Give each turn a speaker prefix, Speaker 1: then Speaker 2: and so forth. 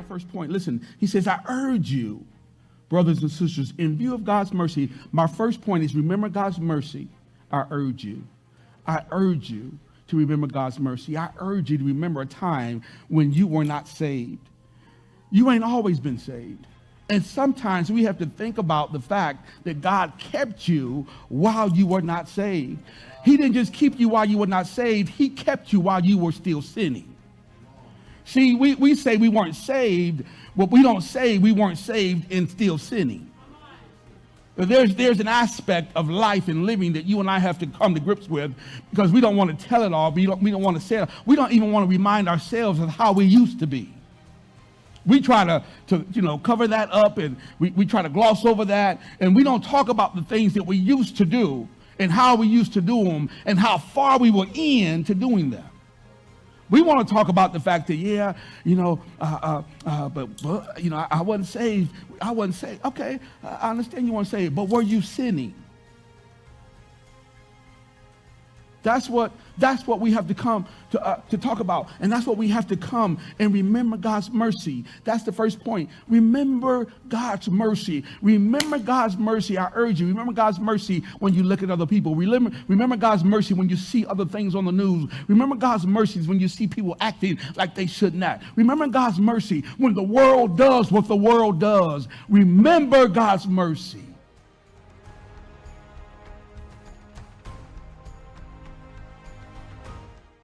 Speaker 1: my first point. Listen, he says, I urge you, brothers and sisters, in view of God's mercy, my first point is remember God's mercy. I urge you. I urge you to remember God's mercy. I urge you to remember a time when you were not saved. You ain't always been saved. And sometimes we have to think about the fact that God kept you while you were not saved. He didn't just keep you while you were not saved. He kept you while you were still sinning. See, we say we weren't saved, but we don't say we weren't saved and still sinning. There's an aspect of life and living that you and I have to come to grips with, because we don't want to tell it all. We don't want to say it. We don't even want to remind ourselves of how we used to be. We try to cover that up, and we try to gloss over that, and we don't talk about the things that we used to do and how we used to do them and how far we were into doing them. We want to talk about the fact that, but I wasn't saved. I wasn't saved. Okay, I understand you weren't saved, but were you sinning? That's what we have to come to talk about. And that's what we have to come and remember God's mercy. That's the first point. Remember God's mercy. Remember God's mercy. I urge you. Remember God's mercy when you look at other people. Remember God's mercy when you see other things on the news. Remember God's mercies when you see people acting like they should not. Remember God's mercy when the world does what the world does. Remember God's mercy.